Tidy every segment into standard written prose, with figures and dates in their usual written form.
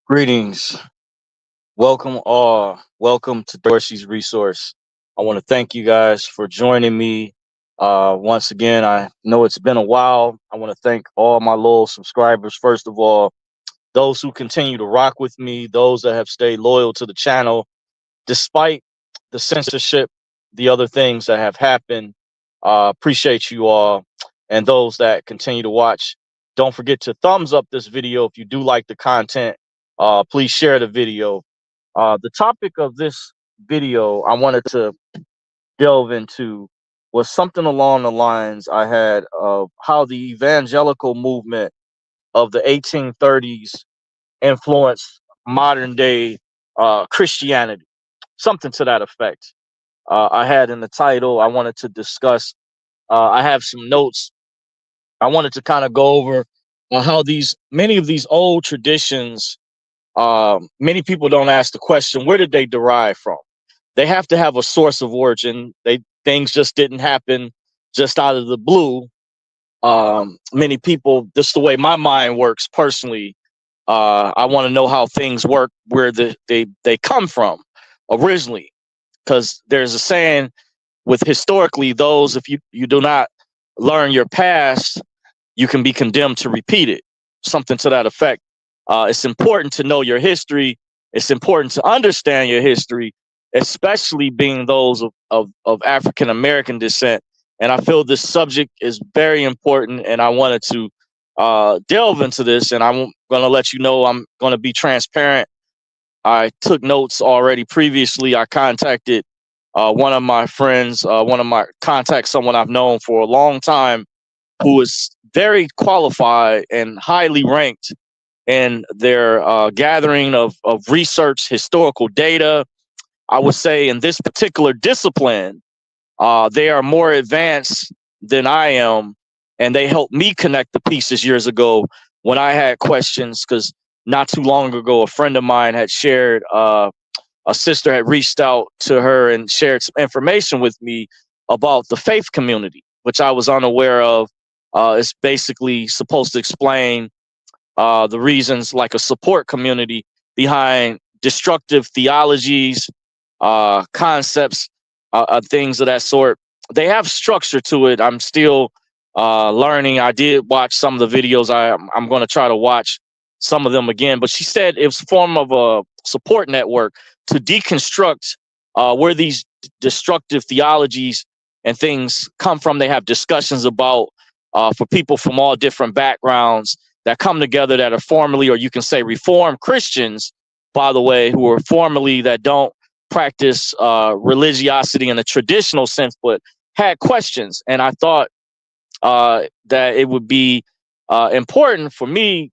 Greetings. Welcome all. Welcome to Dorsey's Resource. I want to thank you guys for joining me. Once again, I know it's been a while. I want to thank all my loyal subscribers. First of all, those who continue to rock with me, those that have stayed loyal to the channel, despite the censorship, the other things that have happened. Appreciate you all. And those that continue to watch, don't forget to thumbs up this video if you do like the content. Please share the video. The topic of this video I wanted to delve into was something along the lines I had of how the evangelical movement of the 1830s influenced modern day Christianity, something to that effect. I had in the title, I wanted to discuss, I have some notes. I wanted to kind of go over how many of these old traditions, many people don't ask the question, where did they derive from? They have to have a source of origin. Things just didn't happen just out of the blue. Many people, just the way my mind works personally, I want to know how things work, where they come from originally, because there's a saying with historically those, if you do not learn your past, you can be condemned to repeat it, something to that effect. It's important to know your history. It's important to understand your history, especially being those of African American descent. And I feel this subject is very important, and I wanted to delve into this. And I'm going to let you know I'm going to be transparent. I took notes already previously. I contacted one of my friends, someone I've known for a long time, who is very qualified and highly ranked in their gathering of research, historical data. I would say in this particular discipline, they are more advanced than I am, and they helped me connect the pieces years ago when I had questions, because not too long ago, a friend of mine had shared, a sister had reached out to her and shared some information with me about the faith community, which I was unaware of. It's basically supposed to explain the reasons, like a support community behind destructive theologies, concepts, things of that sort. They have structure to it. I'm still learning. I did watch some of the videos. I'm going to try to watch some of them again. But she said it was a form of a support network to deconstruct where these destructive theologies and things come from. They have discussions about for people from all different backgrounds that come together, that are formerly, or you can say Reformed Christians, by the way, who are formerly, that don't practice religiosity in a traditional sense, but had questions. And I thought that it would be important for me,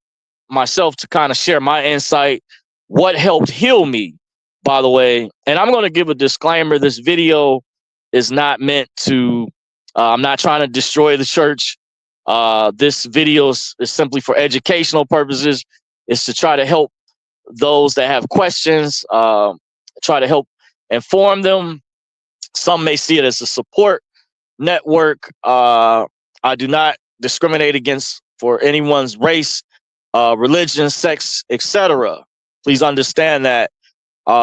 myself, to kind of share my insight, what helped heal me, by the way. And I'm going to give a disclaimer. This video is not meant to, I'm not trying to destroy the church. This video is simply for educational purposes. It's to try to help those that have questions, try to help inform them. Some may see it as a support network. I do not discriminate against for anyone's race, religion, sex, etc. Please understand that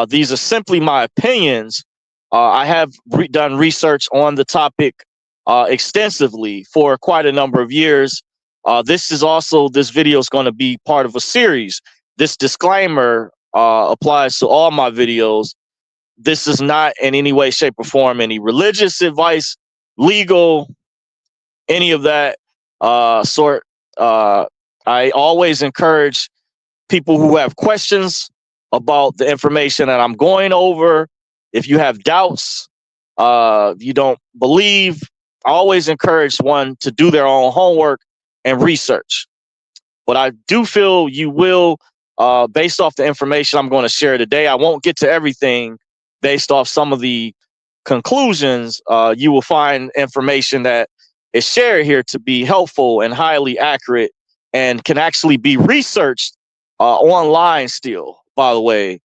these are simply my opinions. I have done research on the topic extensively for quite a number of years. This video is going to be part of a series. This disclaimer applies to all my videos. This is not in any way, shape, or form any religious advice, legal, any of that sort. I always encourage people who have questions about the information that I'm going over. If you have doubts, if you don't believe, I always encourage one to do their own homework and research. But I do feel you will, based off the information I'm going to share today, I won't get to everything based off some of the conclusions. You will find information that is shared here to be helpful and highly accurate and can actually be researched online still, by the way.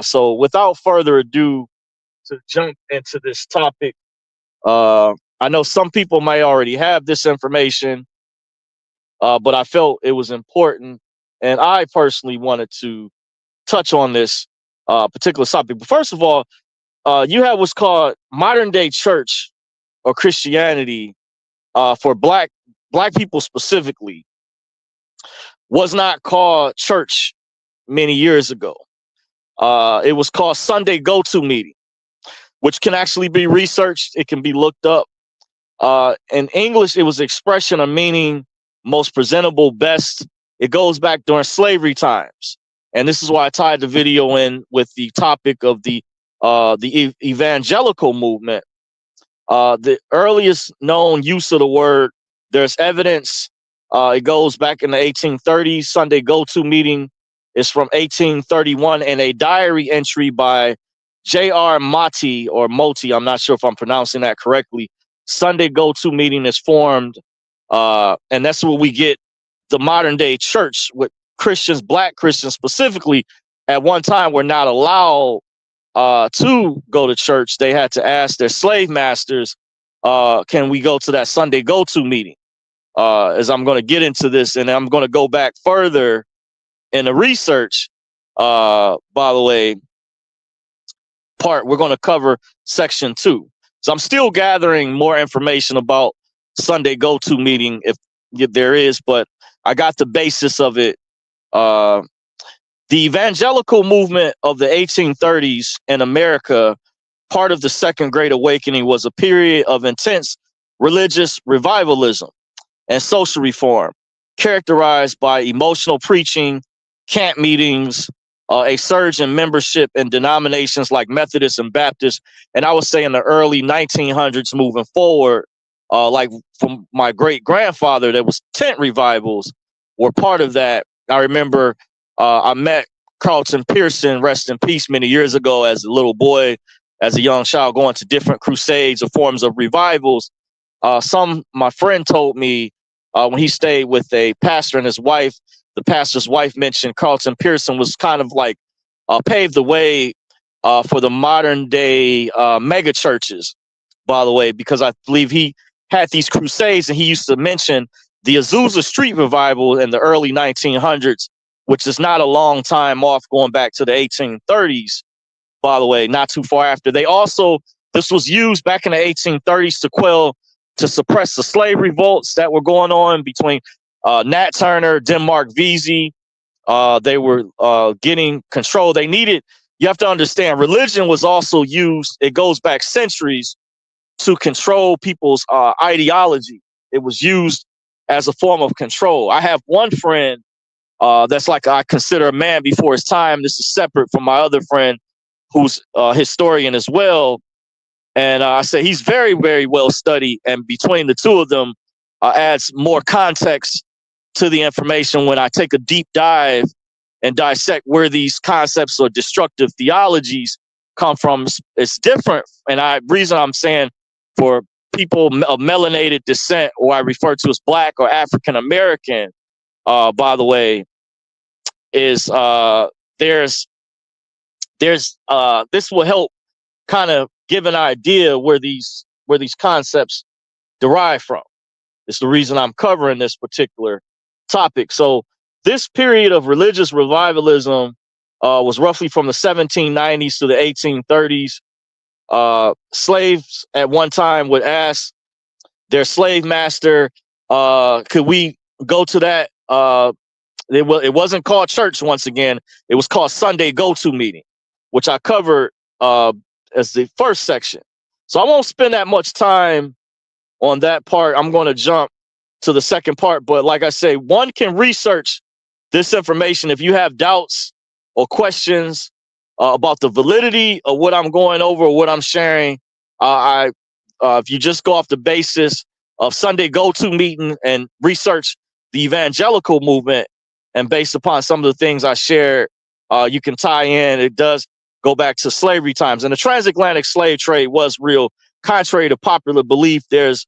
So without further ado, to jump into this topic, I know some people may already have this information, but I felt it was important, and I personally wanted to touch on this particular topic. But first of all, you have what's called modern day church or Christianity for black people specifically was not called church many years ago. It was called Sunday go-to meeting, which can actually be researched. It can be looked up. In English, it was expression of meaning, most presentable, best. It goes back during slavery times. And this is why I tied the video in with the topic of the evangelical movement. The earliest known use of the word, there's evidence. It goes back in the 1830s. Sunday go-to meeting is from 1831, and a diary entry by J.R. Moti or Moti. I'm not sure if I'm pronouncing that correctly. Sunday go-to meeting is formed, and that's where we get the modern day church with Christians, black Christians specifically. At one time, were not allowed to go to church. They had to ask their slave masters, can we go to that Sunday go-to meeting? As I'm going to get into this, and I'm going to go back further in the research, by the way, part, we're going to cover section 2. So I'm still gathering more information about Sunday go-to meeting, if there is, but I got the basis of it. The evangelical movement of the 1830s in America, part of the Second Great Awakening, was a period of intense religious revivalism and social reform, characterized by emotional preaching, camp meetings, a surge in membership in denominations like Methodist and Baptist. And I would say in the early 1900s moving forward, like from my great grandfather, there was tent revivals were part of that. I remember I met Carlton Pearson, rest in peace, many years ago as a little boy, as a young child, going to different crusades or forms of revivals. My friend told me when he stayed with a pastor and his wife, the pastor's wife mentioned Carlton Pearson was kind of like paved the way for the modern day mega churches, by the way, because I believe he had these crusades, and he used to mention the Azusa Street revival in the early 1900s, which is not a long time off, going back to the 1830s, by the way, not too far after. This was used back in the 1830s to suppress the slave revolts that were going on between Nat Turner, Denmark Vesey. They were getting control. You have to understand, religion was also used, it goes back centuries, to control people's ideology. It was used as a form of control. I have one friend that's like I consider a man before his time. This is separate from my other friend who's a historian as well. And I say he's very, very well studied. And between the two of them adds more context to the information when I take a deep dive and dissect where these concepts or destructive theologies come from. It's different. And reason I'm saying for people of melanated descent, or I refer to as Black or African American, by the way, is this will help kind of give an idea where these concepts derive from. It's the reason I'm covering this particular topic. So this period of religious revivalism was roughly from the 1790s to the 1830s. Slaves at one time would ask their slave master, could we go to that? It wasn't called church once again. It was called Sunday go-to meeting, which I covered as the first section. So I won't spend that much time on that part. I'm going to jump to the second part. But like I say, one can research this information if you have doubts or questions about the validity of what I'm going over or what I'm sharing. If you just go off the basis of Sunday go-to meeting and research the evangelical movement, and based upon some of the things I shared, you can tie in. It does go back to slavery times. And the transatlantic slave trade was real. Contrary to popular belief, there's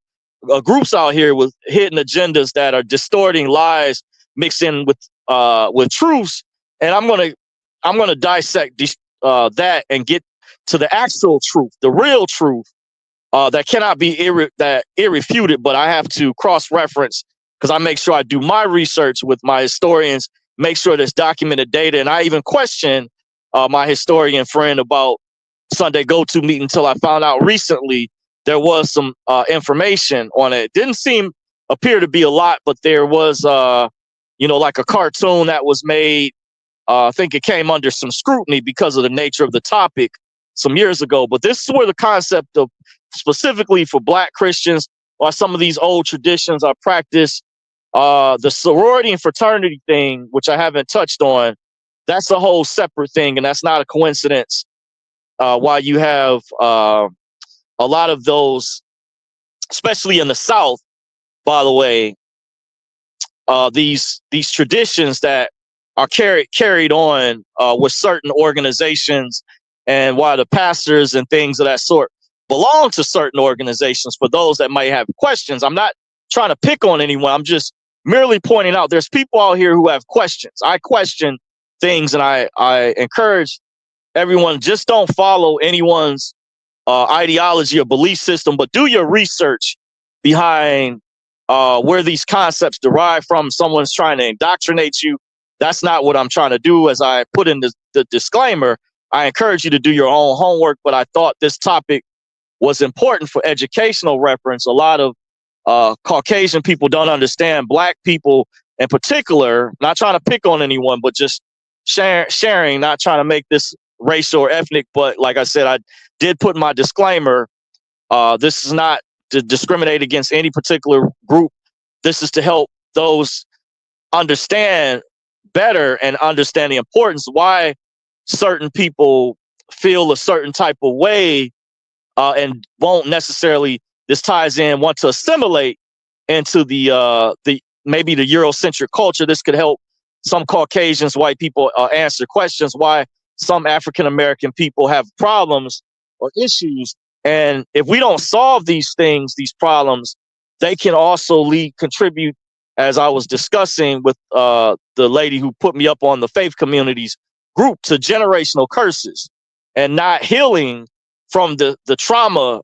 groups out here with hidden agendas that are distorting lies, mixed in with truths. And I'm gonna dissect that and get to the actual truth, the real truth, that cannot be irrefuted. But I have to cross-reference, because I make sure I do my research with my historians make sure there's documented data. And I even questioned my historian friend about Sunday go-to meeting until I found out recently there was some information on it. Didn't appear to be a lot, but there was, like a cartoon that was made. I think it came under some scrutiny because of the nature of the topic some years ago. But this is where the concept of, specifically for Black Christians, or some of these old traditions are practiced. The sorority and fraternity thing, which I haven't touched on, that's a whole separate thing, and that's not a coincidence. Why you have a lot of those, especially in the South, by the way, these traditions that are carried on with certain organizations, and why the pastors and things of that sort belong to certain organizations. For those that might have questions, I'm not trying to pick on anyone. I'm just merely pointing out there's people out here who have questions. I question things, and I encourage everyone, just don't follow anyone's ideology or belief system, but do your research behind where these concepts derive from. Someone's trying to indoctrinate you. That's not what I'm trying to do. As I put in the disclaimer, I encourage you to do your own homework, but I thought this topic was important for educational reference. A lot of Caucasian people don't understand. Black people in particular, not trying to pick on anyone, but just sharing, not trying to make this racial or ethnic. But like I said, I did put in my disclaimer, this is not to discriminate against any particular group. This is to help those understand better and understand the importance why certain people feel a certain type of way, and won't necessarily, this ties in, want to assimilate into the maybe the Eurocentric culture. This could help some Caucasians, white people answer questions why some African American people have problems or issues. And if we don't solve these things, these problems, they can also contribute, as I was discussing with the lady who put me up on the faith communities group, to generational curses and not healing from the trauma.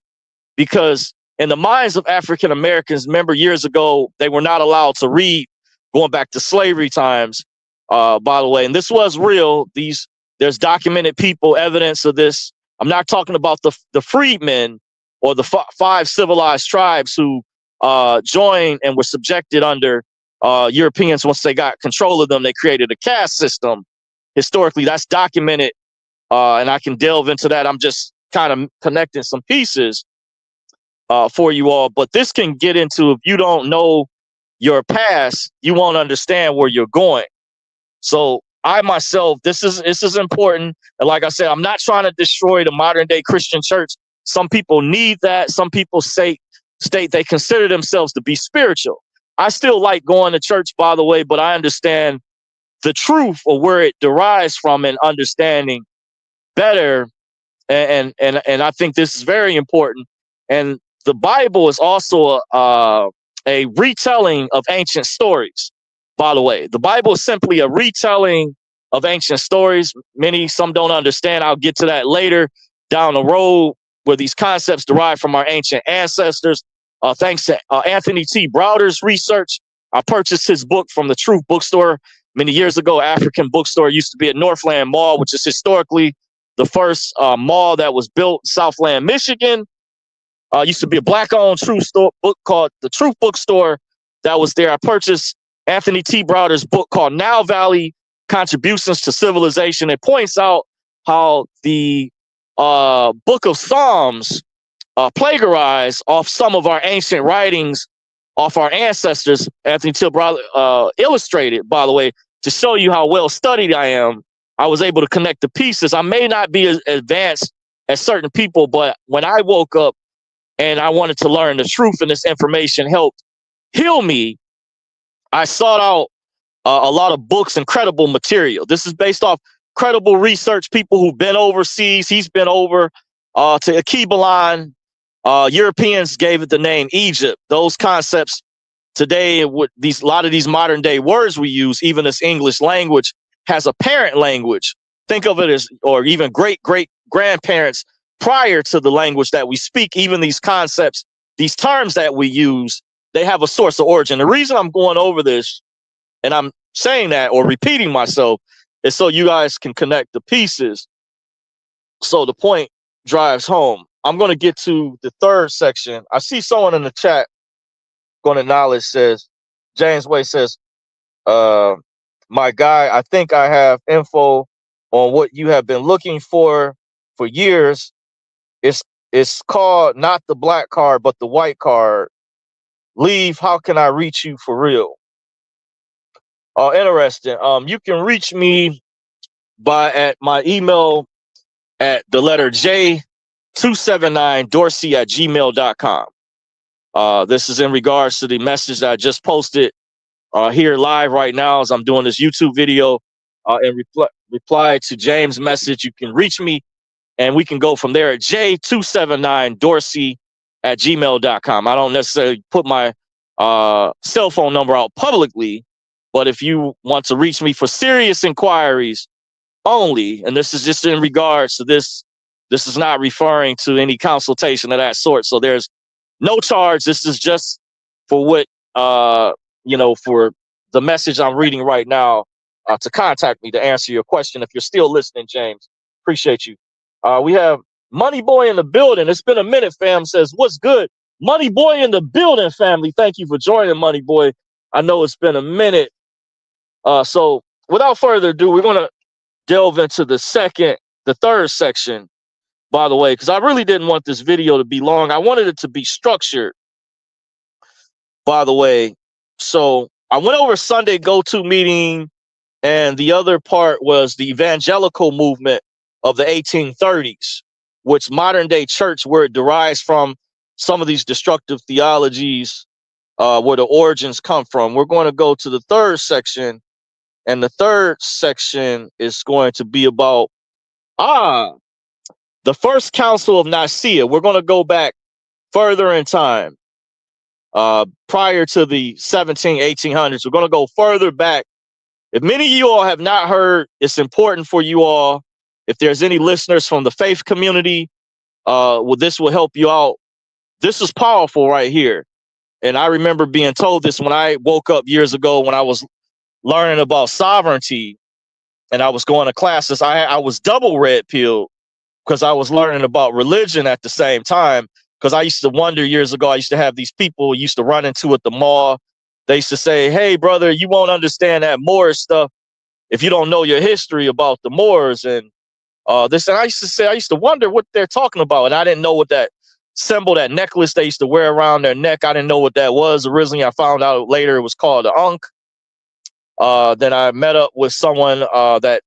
Because in the minds of African Americans, remember years ago, they were not allowed to read, going back to slavery times, by the way. And this was real. There's documented people, evidence of this. I'm not talking about the freedmen or the five civilized tribes who joined and were subjected under Europeans. Once they got control of them, they created a caste system. Historically, that's documented, and I can delve into that. I'm just kind of connecting some pieces for you all. But this can get into, if you don't know your past, you won't understand where you're going. So I myself, this is important. And like I said, I'm not trying to destroy the modern day Christian church. Some people need that. Some people state they consider themselves to be spiritual. I still like going to church, by the way, but I understand the truth or where it derives from, and understanding better. And I think this is very important. And the Bible is also a retelling of ancient stories. By the way, the Bible is simply a retelling of ancient stories. Some don't understand. I'll get to that later down the road, where these concepts derive from our ancient ancestors. Thanks to Anthony T. Browder's research, I purchased his book from the Truth Bookstore many years ago. African bookstore used to be at Northland Mall, which is historically the first mall that was built in Southland, Michigan. Used to be a Black-owned book called the Truth Bookstore that was there. I purchased Anthony T. Browder's book called Now Valley: Contributions to Civilization. It points out how the book of Psalms plagiarized off some of our ancient writings, off our ancestors. Anthony T. Browder illustrated, by the way, to show you how well studied I am. I was able to connect the pieces. I may not be as advanced as certain people, but when I woke up and I wanted to learn the truth, and this information helped heal me, I sought out a lot of books and credible material. This is based off credible research, people who've been overseas. He's been over to Akibalan. Europeans gave it the name Egypt. Those concepts today, with a lot of these modern day words we use, even this English language has a parent language. Think of it as, or even great grandparents prior to the language that we speak. Even these concepts, these terms that we use, they have a source of origin. The reason I'm going over this, and I'm saying that or repeating myself is so you guys can connect the pieces. So the point drives home. I'm going to get to the third section. I see someone in the chat going to knowledge says, James Way says, my guy, I think I have info on what you have been looking for years. It's called not the black card, but the white card. Leave. How can I reach you for real? Interesting. You can reach me at my email at the letter J279dorsey@gmail.com. This is in regards to the message that I just posted here live right now as I'm doing this YouTube video. In reply to James' message, you can reach me and we can go from there at J279dorsey@gmail.com. I don't necessarily put my cell phone number out publicly, but if you want to reach me for serious inquiries only, and this is just in regards to this is not referring to any consultation of that sort. So there's no charge. This is just for what, for the message I'm reading right now, to contact me to answer your question. If you're still listening, James, appreciate you. We have Money Boy in the building. It's been a minute, fam. Says, what's good? Money Boy in the building, family. Thank you for joining, Money Boy. I know it's been a minute. So without further ado, we're going to delve into the third section, by the way, because I really didn't want this video to be long. I wanted it to be structured, by the way. So I went over Sunday go-to meeting, and the other part was the evangelical movement of the 1830s, which modern day church, where it derives from some of these destructive theologies, where the origins come from. We're going to go to the third section, and the third section is going to be about the first council of Nicaea. We're going to go back further in time, prior to the 1800s. We're going to go further back. If many of you all have not heard, it's important for you all. If there's any listeners from the faith community, this will help you out. This is powerful right here. And I remember being told this when I woke up years ago when I was learning about sovereignty and I was going to classes. I was double red pilled because I was learning about religion at the same time. Because I used to wonder years ago, I used to have these people used to run into at the mall. They used to say, hey, brother, you won't understand that Moorish stuff if you don't know your history about the Moors and this. And I used to wonder what they're talking about. And I didn't know what that symbol, that necklace they used to wear around their neck. I didn't know what that was originally. I found out later it was called the Ankh. Then I met up with someone that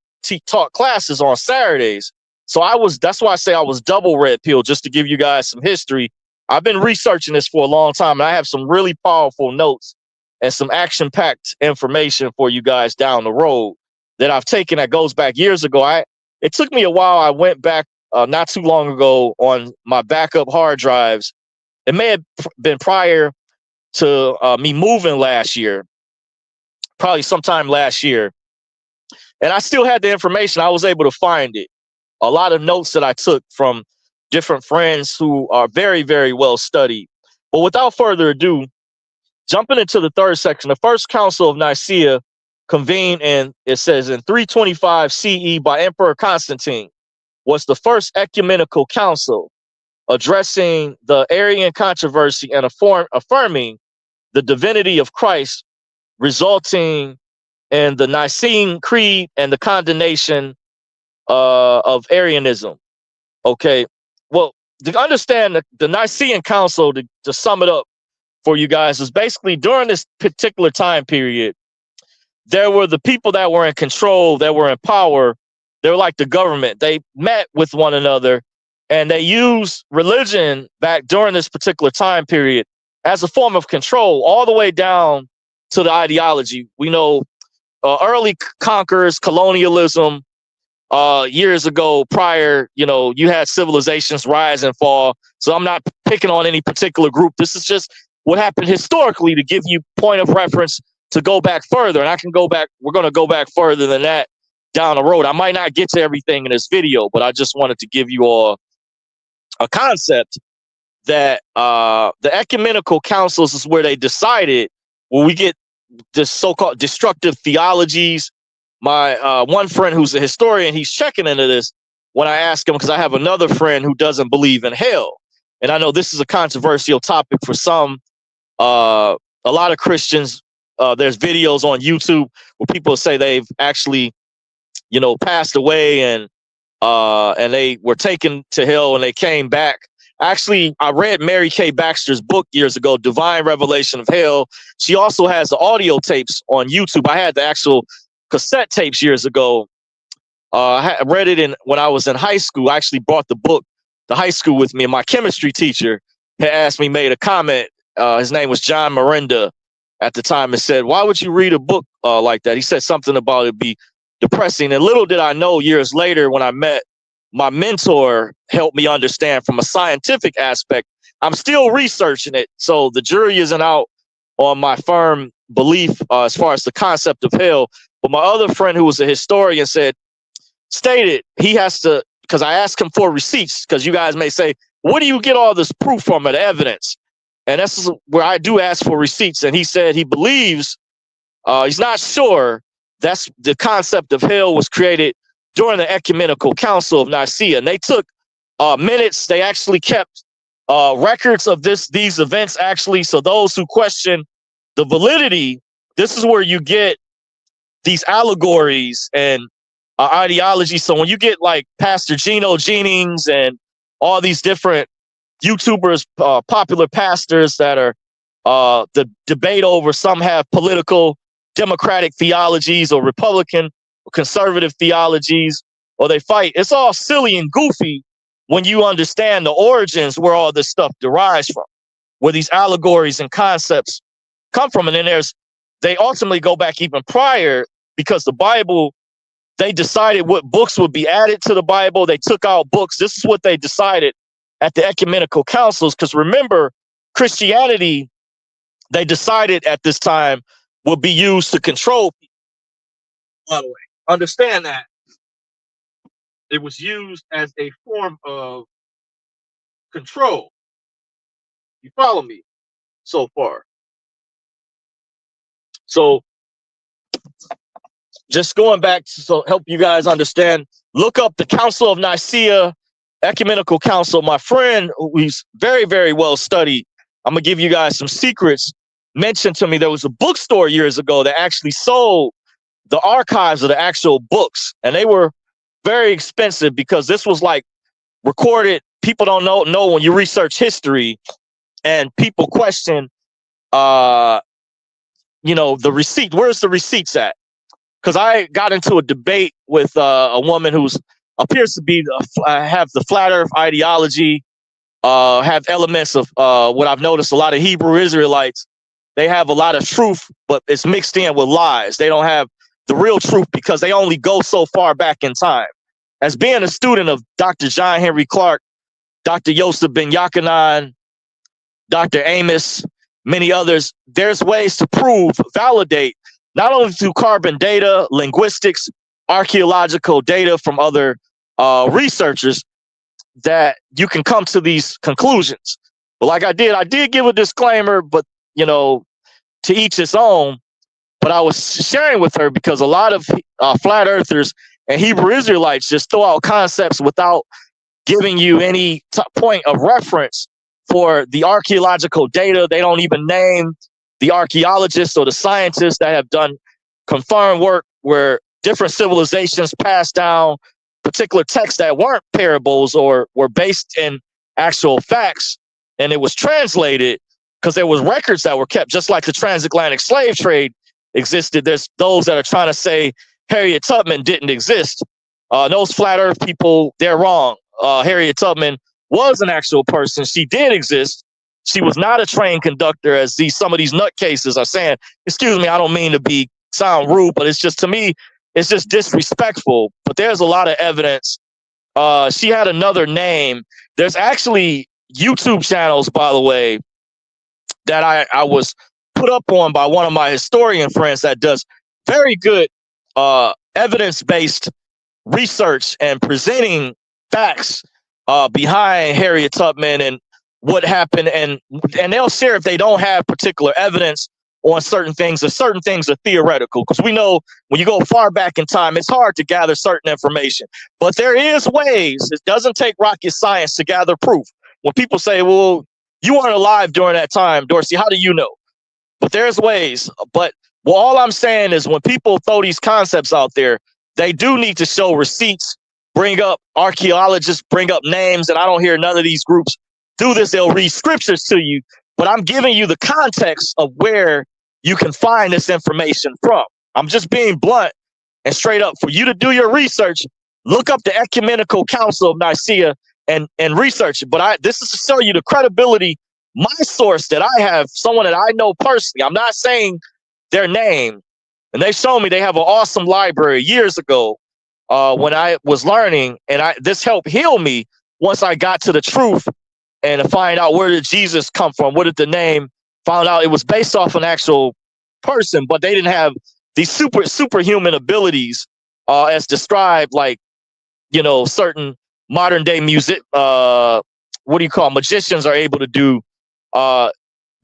taught classes on Saturdays. So that's why I say I was double red pill, just to give you guys some history. I've been researching this for a long time, and I have some really powerful notes and some action-packed information for you guys down the road that I've taken that goes back years ago. It took me a while. I went back not too long ago on my backup hard drives. It may have been prior to me moving last year, probably sometime last year. And I still had the information. I was able to find it. A lot of notes that I took from different friends who are very, very well studied. But without further ado, jumping into the third section, the first council of Nicaea convened it says in 325 CE by Emperor Constantine, was the first ecumenical council addressing the Arian controversy and affirming the divinity of Christ, resulting in the Nicene Creed and the condemnation of Arianism. Okay, well, to understand the Nicene Council, to sum it up for you guys, is basically during this particular time period, there were the people that were in control, that were in power. They were like the government. They met with one another and they used religion back during this particular time period as a form of control, all the way down to the ideology. We know early conquerors, colonialism, years ago prior, you had civilizations rise and fall. So I'm not picking on any particular group. This is just what happened historically to give you point of reference to go back further. And I can go back. We're going to go back further than that down the road. I might not get to everything in this video, but I just wanted to give you all a concept that the ecumenical councils is where they decided, well, we get this so-called destructive theologies. My one friend who's a historian, he's checking into this when I ask him, because I have another friend who doesn't believe in hell. And I know this is a controversial topic for some. A lot of Christians, there's videos on YouTube where people say they've actually, passed away and they were taken to hell and they came back. Actually, I read Mary Kay Baxter's book years ago, Divine Revelation of Hell. She also has the audio tapes on YouTube. I had the actual cassette tapes years ago. I read it when I was in high school. I actually brought the book to high school with me, and my chemistry teacher had asked me, made a comment. His name was John Miranda at the time, and said, "Why would you read a book like that?" He said something about it be depressing. And little did I know, years later, when I met my mentor, helped me understand from a scientific aspect. I'm still researching it, so the jury isn't out on my firm belief as far as the concept of hell. But my other friend, who was a historian, stated he has to, because I asked him for receipts, because you guys may say, "Where do you get all this proof from, and evidence?" And that's where I do ask for receipts. And he said he believes, he's not sure, that's the concept of hell was created during the Ecumenical Council of Nicaea. And they took minutes. They actually kept records of these events, actually. So those who question the validity, this is where you get these allegories and ideology. So when you get like Pastor Gino Jennings and all these different YouTubers, popular pastors that are the debate over, some have political democratic theologies or Republican or conservative theologies, or they fight. It's all silly and goofy when you understand the origins where all this stuff derives from, where these allegories and concepts come from. And then they ultimately go back even prior, because the Bible, they decided what books would be added to the Bible. They took out books. This is what they decided at the ecumenical councils. Because remember, Christianity, they decided at this time, would be used to control people. By the way, understand that it was used as a form of control. You follow me so far? So just going back to help you guys understand, look up the Council of Nicaea, Ecumenical Council. My friend, who's very, very well studied, I'm going to give you guys some secrets, mentioned to me there was a bookstore years ago that actually sold the archives of the actual books. And they were very expensive, because this was like recorded. People don't know when you research history and people question, the receipt. Where's the receipts at? Because I got into a debate with a woman who's appears to be have the flat earth ideology, have elements of what I've noticed. A lot of Hebrew Israelites, they have a lot of truth, but it's mixed in with lies. They don't have the real truth because they only go so far back in time. As being a student of Dr. John Henry Clark, Dr. Yosef Ben Yochanan, Dr. Amos, many others, there's ways to prove, validate, not only through carbon data, linguistics, archaeological data from other researchers, that you can come to these conclusions. But like I did give a disclaimer, but to each its own. But I was sharing with her because a lot of flat earthers and Hebrew Israelites just throw out concepts without giving you any point of reference for the archaeological data. They don't even name the archaeologists or the scientists that have done confirmed work where different civilizations passed down particular texts that weren't parables or were based in actual facts, and it was translated because there was records that were kept, just like the transatlantic slave trade existed. There's those that are trying to say Harriet Tubman didn't exist. Those flat earth people, they're wrong. Harriet Tubman was an actual person. She did exist. She was not a train conductor, as some of these nutcases are saying. Excuse me, I don't mean to sound rude, but it's just, to me, it's just disrespectful. But there's a lot of evidence. She had another name. There's actually YouTube channels, by the way, that I was put up on by one of my historian friends that does very good evidence-based research and presenting facts behind Harriet Tubman and what happened, and they'll share, if they don't have particular evidence on certain things, and certain things are theoretical, because we know when you go far back in time, it's hard to gather certain information. But there is ways. It doesn't take rocket science to gather proof. When people say, well, you weren't alive during that time, Dorsey, how do you know? But there's ways. But well, all I'm saying is when people throw these concepts out there, they do need to show receipts, bring up archaeologists, bring up names, and I don't hear none of these groups do this. They'll read scriptures to you, but I'm giving you the context of where you can find this information from. I'm just being blunt and straight up for you to do your research. Look up the Ecumenical Council of Nicaea and research it. But this is to show you the credibility. My source that I have, someone that I know personally, I'm not saying their name, and they showed me they have an awesome library years ago when I was learning, and this helped heal me once I got to the truth and to find out where did Jesus come from, what did the name, found out it was based off an actual person, but they didn't have these superhuman abilities as described, like, you know, certain modern day music, magicians are able to do.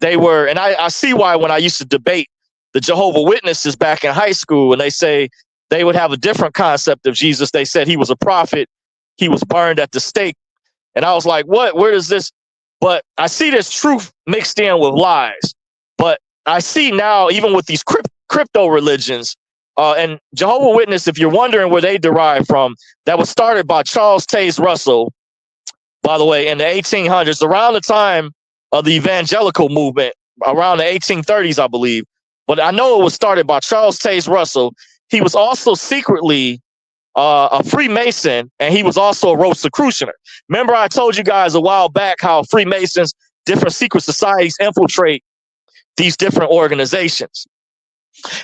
They were, and I see why when I used to debate the Jehovah's Witnesses back in high school, and they say they would have a different concept of Jesus. They said he was a prophet. He was burned at the stake. And I was like, what? Where does this? But I see this truth mixed in with lies. But I see now, even with these crypto religions, and Jehovah's Witness, if you're wondering where they derive from, that was started by Charles Taze Russell, by the way, in the 1800s, around the time of the Evangelical movement, around the 1830s, I believe. But I know it was started by Charles Taze Russell. He was also secretly a Freemason, and he was also a Rosicrucianer. Remember, I told you guys a while back how Freemasons, different secret societies, infiltrate these different organizations.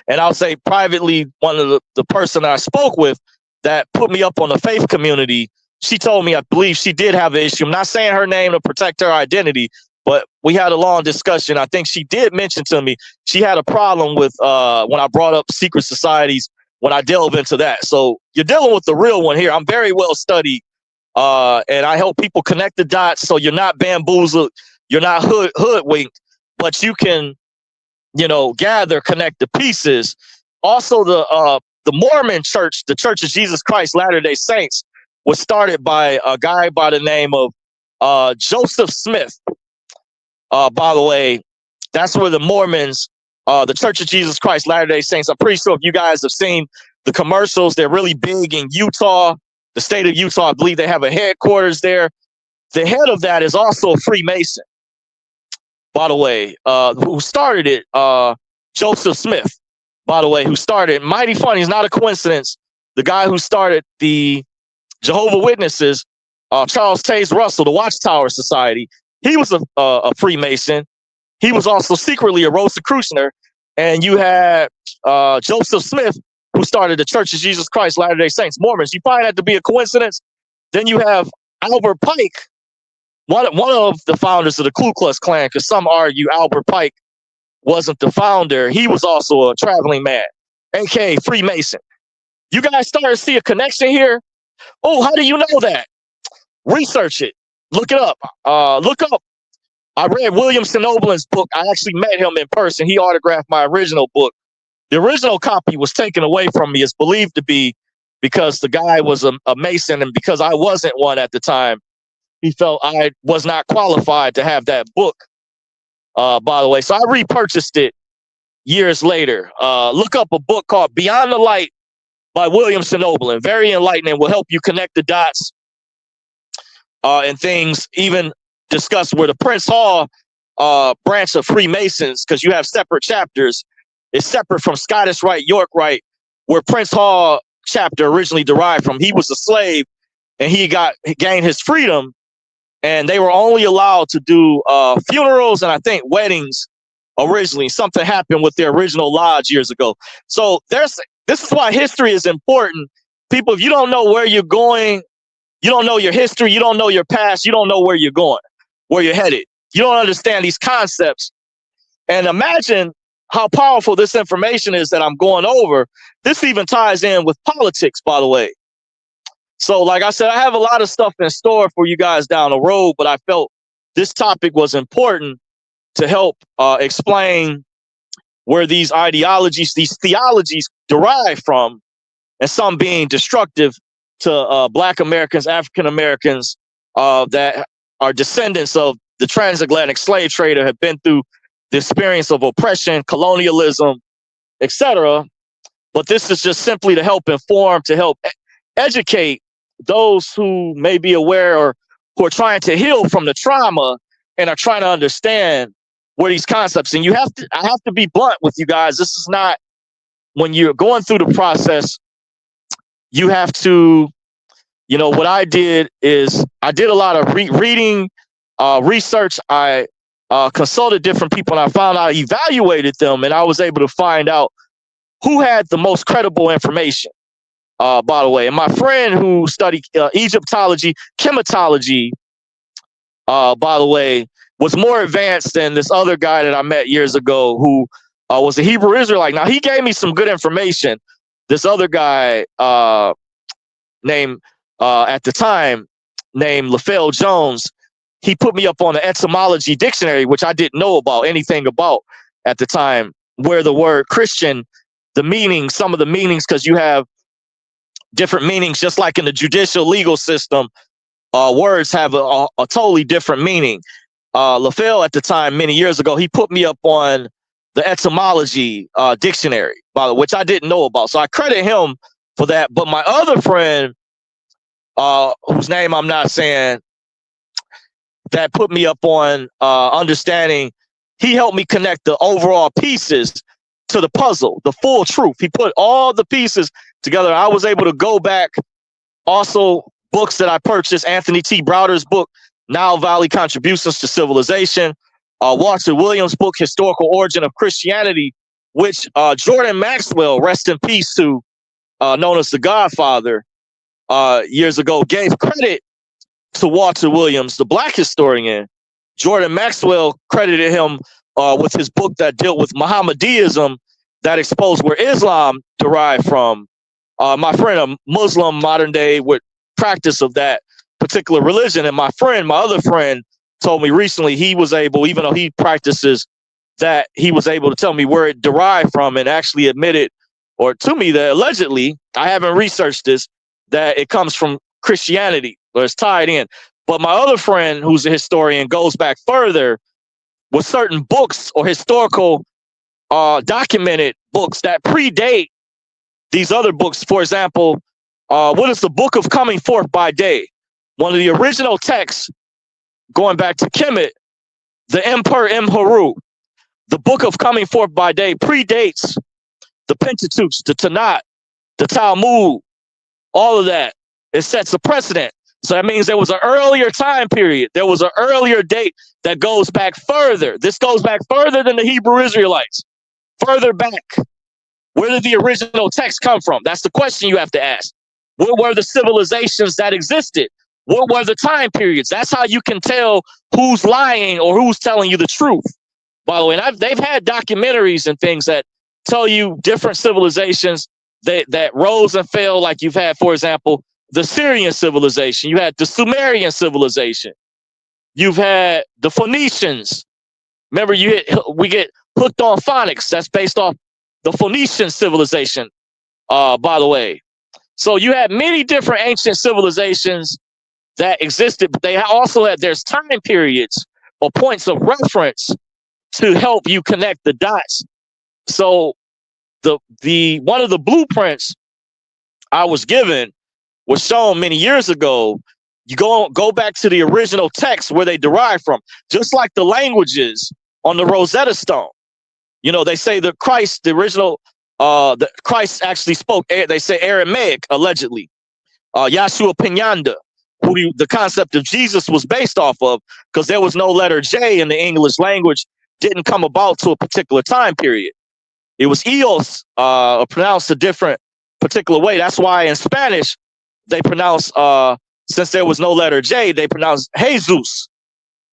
And I'll say privately, one of the person I spoke with that put me up on the faith community, she told me, I believe she did have an issue. I'm not saying her name to protect her identity, but we had a long discussion. I think she did mention to me she had a problem with when I brought up secret societies, when I delve into that. So you're dealing with the real one here. I'm very well studied, and I help people connect the dots so you're not bamboozled, you're not hoodwinked, but you can, you know, connect the pieces. Also, the Mormon church, the Church of Jesus Christ Latter-day Saints, was started by a guy by the name of Joseph Smith. By the way, that's where the Mormons, the Church of Jesus Christ Latter-day Saints, I'm pretty sure if you guys have seen the commercials, they're really big in Utah, the state of Utah. I believe they have a headquarters there. The head of that is also a Freemason, by the way, who started it, Joseph Smith, by the way, who started, mighty funny, it's not a coincidence, the guy who started the Jehovah's Witnesses, Charles Taze Russell, the Watchtower Society, he was a Freemason. He was also secretly a Rosicrucianer. And you had Joseph Smith, who started the Church of Jesus Christ Latter-day Saints, Mormons. You find that to be a coincidence? Then you have Albert Pike, one of the founders of the Ku Klux Klan, because some argue Albert Pike wasn't the founder. He was also a traveling man, aka Freemason. You guys starting to see a connection here? Oh, how do you know that? Research it. Look it up. Look up. I read William St. Oberlin's book. I actually met him in person. He autographed my original book. The original copy was taken away from me, it's believed to be, because the guy was a Mason, and because I wasn't one at the time, he felt I was not qualified to have that book, by the way. So I repurchased it years later. Look up a book called Beyond the Light by William St. Oberlin. Very enlightening, will help you connect the dots and things, even discuss where the Prince Hall branch of Freemasons, because you have separate chapters, is separate from Scottish Rite, York Rite, where Prince Hall chapter originally derived from. He was a slave, and he gained his freedom, and they were only allowed to do funerals and I think weddings originally. Something happened with their original lodge years ago. So this is why history is important. People, if you don't know where you're going, you don't know your history, you don't know your past, you don't know where you're going, where you're headed. You don't understand these concepts. And imagine how powerful this information is that I'm going over. This even ties in with politics, by the way. So like I said, I have a lot of stuff in store for you guys down the road, but I felt this topic was important to help explain where these ideologies, these theologies derive from, and some being destructive to Black Americans, African Americans that are descendants of the transatlantic slave trader, have been through the experience of oppression, colonialism, etc. But this is just simply to help inform, to help educate those who may be aware or who are trying to heal from the trauma and are trying to understand where these concepts. And I have to be blunt with you guys. This is not, when you're going through the process, you have to, what I did is I did a lot of reading, research. I consulted different people, and I found out, evaluated them, and I was able to find out who had the most credible information, by the way. And my friend who studied Egyptology, chematology, by the way, was more advanced than this other guy that I met years ago who was a Hebrew Israelite. Now, he gave me some good information. This other guy named, at the time, named LaFell Jones, he put me up on the etymology dictionary, which I didn't know about anything about at the time, where the word Christian, the meaning, some of the meanings, because you have different meanings, just like in the judicial legal system, words have a totally different meaning. LaFell at the time, many years ago, he put me up on the etymology dictionary, which I didn't know about. So I credit him for that. But my other friend, whose name I'm not saying, that put me up on understanding, he helped me connect the overall pieces to the puzzle, the full truth. He put all the pieces together. I was able to go back. Also, books that I purchased, Anthony T. Browder's book, Nile Valley Contributions to Civilization, Walter Williams' book, Historical Origin of Christianity, which Jordan Maxwell, rest in peace to, known as the Godfather, years ago, gave credit to Walter Williams, the Black historian. Jordan Maxwell credited him with his book that dealt with Mohammedanism, that exposed where Islam derived from. My friend, a Muslim, modern day, with practice of that particular religion. And my other friend, told me recently he was able, even though he practices that, he was able to tell me where it derived from, and actually admitted, or to me, that allegedly, I haven't researched this, that it comes from Christianity, or it's tied in. But my other friend, who's a historian, goes back further with certain books or historical documented books that predate these other books. For example, what is the Book of Coming Forth by Day? One of the original texts, going back to Kemet, the Emperor Imhuru. The Book of Coming Forth by Day predates the Pentateuch, the Tanakh, the Talmud, all of that. It sets a precedent. So that means there was an earlier time period. There was an earlier date that goes back further. This goes back further than the Hebrew Israelites. Further back. Where did the original text come from? That's the question you have to ask. What were the civilizations that existed? What were the time periods? That's how you can tell who's lying or who's telling you the truth. By the way, and they've had documentaries and things that tell you different civilizations that rose and fell, like you've had, for example, the Syrian civilization. You had the Sumerian civilization. You've had the Phoenicians. Remember, we get hooked on phonics. That's based off the Phoenician civilization, by the way. So you had many different ancient civilizations that existed, but they also had, there's time periods or points of reference to help you connect the dots. So the one of the blueprints I was given was shown many years ago. You go back to the original text where they derive from, just like the languages on the Rosetta Stone. They say the original Christ actually spoke, they say Aramaic, allegedly. Yahshua Pinyanda, who the concept of Jesus was based off of, because there was no letter J in the English language, didn't come about to a particular time period. It was Eos, pronounced a different particular way. That's why in Spanish, they pronounce, since there was no letter J, they pronounce Jesus.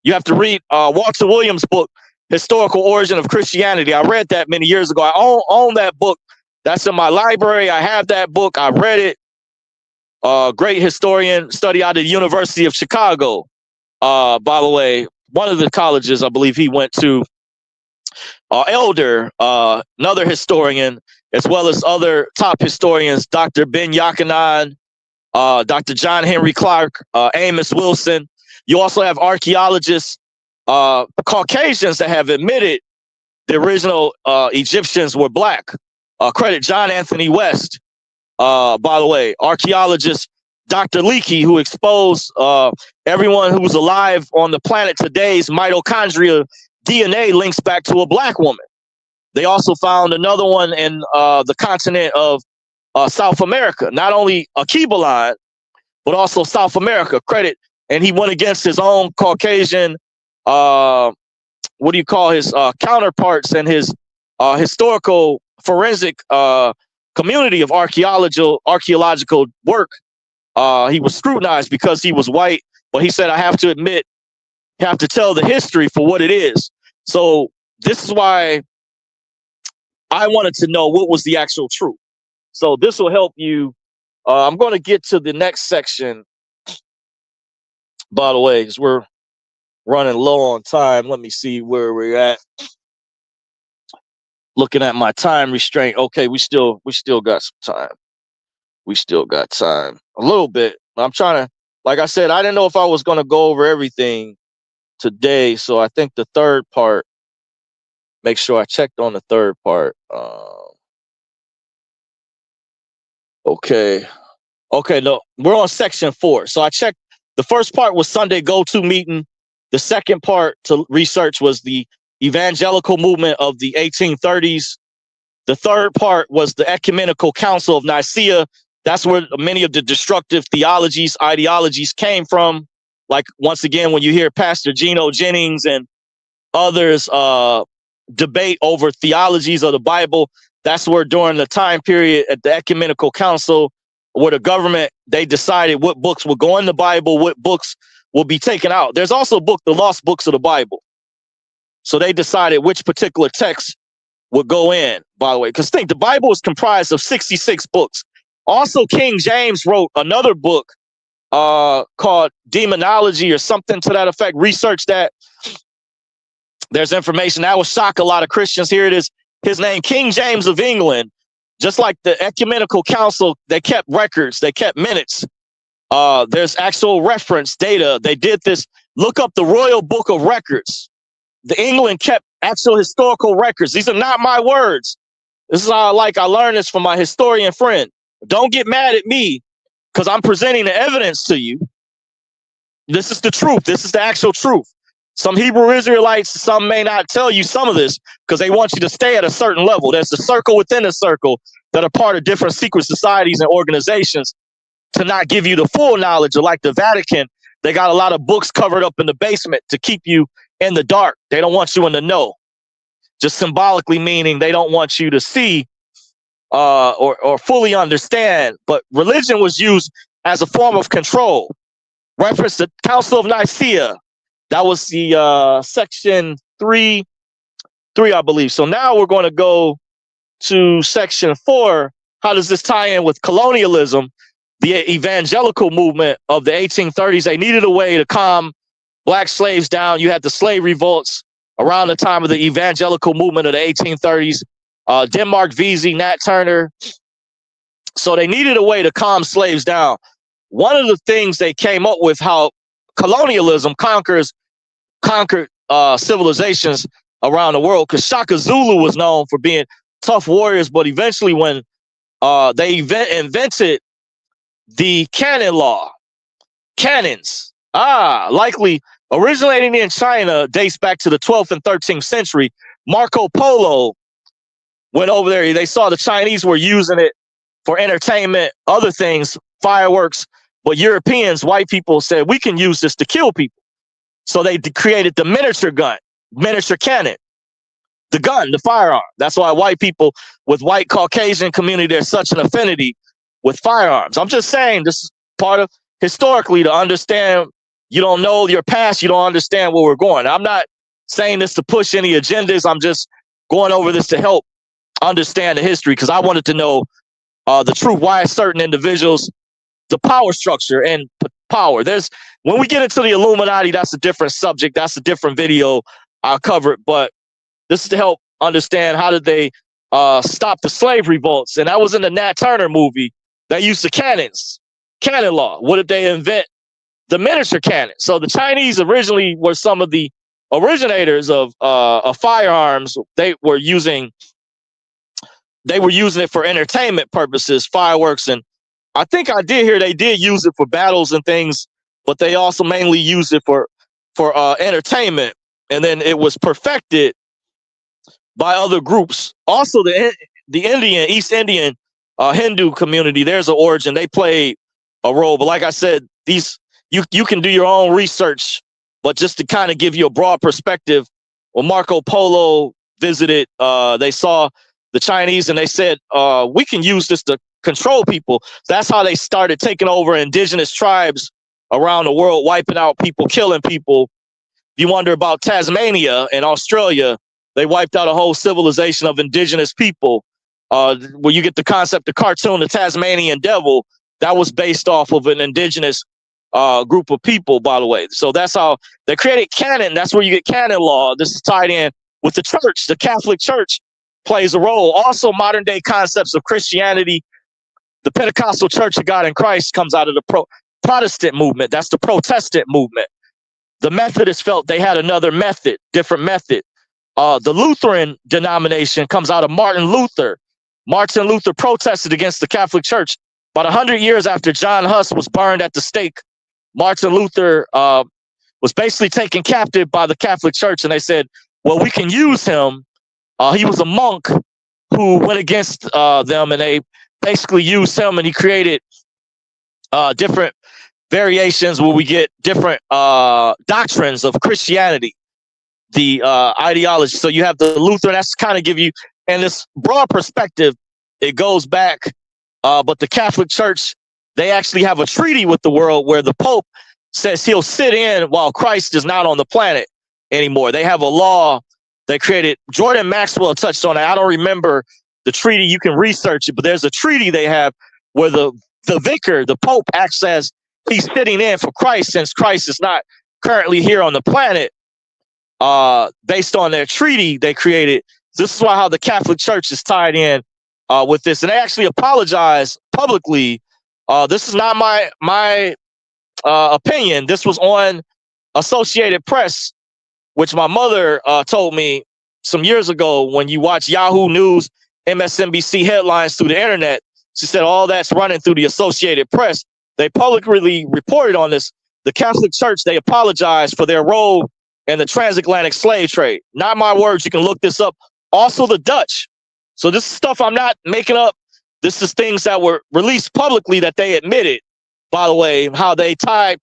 You have to read Walter Williams' book, Historical Origin of Christianity. I read that many years ago. I own that book. That's in my library. I have that book. I read it. Great historian, studied out of the University of Chicago. By the way, one of the colleges I believe he went to. elder, another historian, as well as other top historians, Dr. Ben Yakanan, Dr. John Henry Clark, Amos Wilson. You also have archaeologists, Caucasians that have admitted the original Egyptians were black. Credit John Anthony West, by the way, archaeologist Dr. Leakey, who exposed everyone who was alive on the planet today's mitochondria DNA links back to a black woman. They also found another one in the continent of South America, not only Akibalan, but also South America. Credit, and he went against his own Caucasian, what do you call his counterparts and his historical forensic community of archaeological work. He was scrutinized because he was white, but he said, I have to admit, have to tell the history for what it is. So this is why I wanted to know what was the actual truth. So this will help you. I'm going to get to the next section, by the way, because we're running low on time. Let me see where we're at. Looking at my time restraint. Okay, we still got some time. We still got time. A little bit. I'm trying to, like I said, I didn't know if I was going to go over everything today. So I think the third part, make sure I checked on the third part. Okay. No, we're on section 4. So I checked. The first part was Sunday go-to meeting. The second part to research was the Evangelical movement of the 1830s. The third part was the Ecumenical Council of Nicaea. That's where many of the destructive theologies, ideologies came from. Like, once again, when you hear Pastor Geno Jennings and others debate over theologies of the Bible, that's where during the time period at the Ecumenical Council, where the government, they decided what books will go in the Bible, what books will be taken out. There's also a book, The Lost Books of the Bible. So they decided which particular text would go in, by the way. Because think, the Bible is comprised of 66 books. Also, King James wrote another book called Demonology or something to that effect. Research that. There's information that will shock a lot of Christians. Here it is. His name, King James of England. Just like the Ecumenical Council, they kept records, they kept minutes. There's actual reference data. They did this. Look up the Royal Book of Records. The England kept actual historical records. These are not my words. This is how I learned this from my historian friend. Don't get mad at me because I'm presenting the evidence to you. This is the truth. This is the actual truth. Some Hebrew Israelites, some may not tell you some of this because they want you to stay at a certain level. There's the circle within the circle that are part of different secret societies and organizations to not give you the full knowledge. Or like the Vatican, they got a lot of books covered up in the basement to keep you in the dark. They don't want you in the know. Just symbolically meaning they don't want you to see or fully understand. But religion was used as a form of control. Reference the Council of Nicaea. That was the section 3, I believe. So now we're going to go to section 4. How does this tie in with colonialism? The evangelical movement of the 1830s, they needed a way to calm black slaves down. You had the slave revolts around the time of the evangelical movement of the 1830s. Denmark Vesey, Nat Turner. So they needed a way to calm slaves down. One of the things they came up with, how colonialism conquered civilizations around the world, because Shaka Zulu was known for being tough warriors, but eventually when they invented the canon law, canons, likely originating in China, dates back to the 12th and 13th century. Marco Polo went over there. They saw the Chinese were using it for entertainment, other things, fireworks. But Europeans, white people, said, we can use this to kill people. So they created the miniature gun, miniature cannon, the gun, the firearm. That's why white people with white Caucasian community, there's such an affinity with firearms. I'm just saying this is part of historically to understand. You don't know your past. You don't understand where we're going. I'm not saying this to push any agendas. I'm just going over this to help understand the history, because I wanted to know the truth, why certain individuals, the power structure and power. When we get into the Illuminati, that's a different subject. That's a different video. I'll cover it. But This is to help understand how did they stop the slave revolts. And that was in the Nat Turner movie. They used the canon law. What did they invent? The miniature cannon. So the Chinese originally were some of the originators of firearms. They were using it for entertainment purposes, fireworks, and I think I did hear they did use it for battles and things, but they also mainly used it for entertainment. And then it was perfected by other groups. Also, the East Indian Hindu community, there's an origin. They played a role, but like I said, you can do your own research, but just to kind of give you a broad perspective, when Marco Polo visited, they saw the Chinese and they said, we can use this to control people. That's how they started taking over indigenous tribes around the world, wiping out people, killing people. You wonder about Tasmania and Australia. They wiped out a whole civilization of indigenous people. Where you get the concept, the cartoon, the Tasmanian devil, that was based off of an indigenous group of people, by the way. So that's how they created canon. That's where you get canon law. This is tied in with the church. The Catholic Church plays a role. Also, modern day concepts of Christianity. The Pentecostal Church of God in Christ comes out of the Protestant movement. That's the Protestant movement. The Methodists felt they had another method, different method. The Lutheran denomination comes out of Martin Luther. Martin Luther protested against the Catholic Church. About 100 years after John Huss was burned at the stake, Martin Luther was basically taken captive by the Catholic Church, and they said, well, we can use him. He was a monk who went against them, and they basically used him, and he created different variations where we get different doctrines of Christianity, the ideology. So you have the Lutheran, that's kind of give you, and this broad perspective, it goes back, but the Catholic Church, they actually have a treaty with the world where the Pope says he'll sit in while Christ is not on the planet anymore. They have a law they created. Jordan Maxwell touched on it. I don't remember the treaty. You can research it, but there's a treaty they have where the vicar, the Pope, acts as he's sitting in for Christ since Christ is not currently here on the planet. Based on their treaty they created. This is why how the Catholic Church is tied in with this, and they actually apologize publicly. This is not my opinion. This was on Associated Press, which my mother told me some years ago. When you watch Yahoo News, MSNBC headlines through the internet, she said all that's running through the Associated Press. They publicly reported on this. The Catholic Church, they apologized for their role in the transatlantic slave trade. Not my words. You can look this up. Also the Dutch. So this is stuff I'm not making up. This is things that were released publicly that they admitted, by the way, how they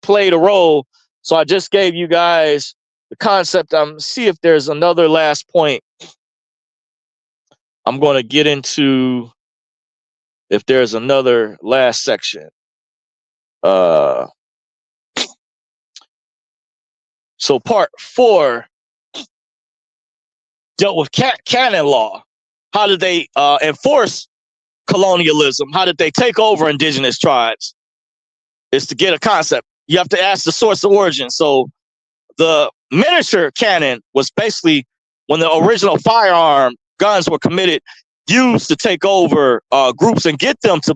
played a role. So I just gave you guys the concept. See if there's another last point I'm going to get into, if there's another last section. So part 4 dealt with canon law. How did they enforce colonialism? How did they take over indigenous tribes? It's to get a concept. You have to ask the source of origin. So the miniature cannon was basically when the original firearm guns were used to take over groups and get them to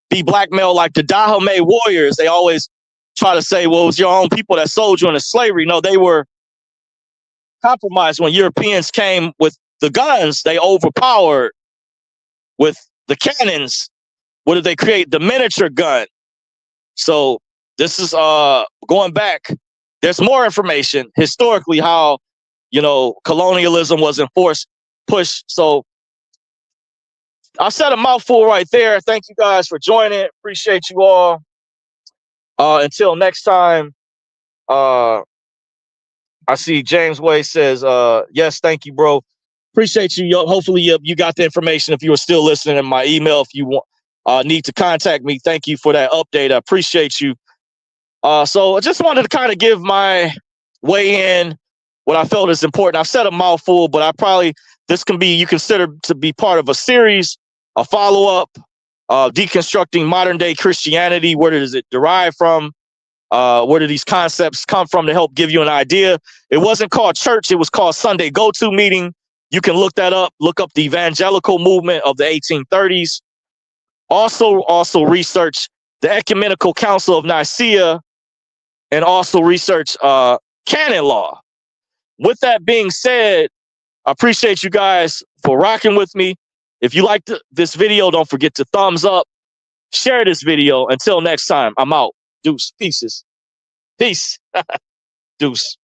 be blackmailed, like the Dahomey warriors. They always try to say, well, it was your own people that sold you into slavery. No, they were compromised. When Europeans came with the guns, they overpowered with the cannons. What did they create? The miniature gun. So this is going back. There's more information historically how, colonialism was enforced, pushed. So I said a mouthful right there. Thank you guys for joining. Appreciate you all. Until next time, I see James Way says, yes, thank you, bro. Appreciate you. Hopefully you got the information if you were still listening in my email. If you need to contact me, thank you for that update. I appreciate you. So I just wanted to kind of give my way in what I felt is important. I've said a mouthful, but this can be, you consider to be part of a series, a follow-up, deconstructing modern day Christianity. Where does it derive from? Where do these concepts come from to help give you an idea? It wasn't called church. It was called Sunday go-to meeting. You can look that up. Look up the Evangelical movement of the 1830s. Also research the Ecumenical Council of Nicaea, and also research canon law. With that being said, I appreciate you guys for rocking with me. If you liked this video, don't forget to thumbs up, share this video. Until next time, I'm out. Deuce. Pieces. Peace. Deuce.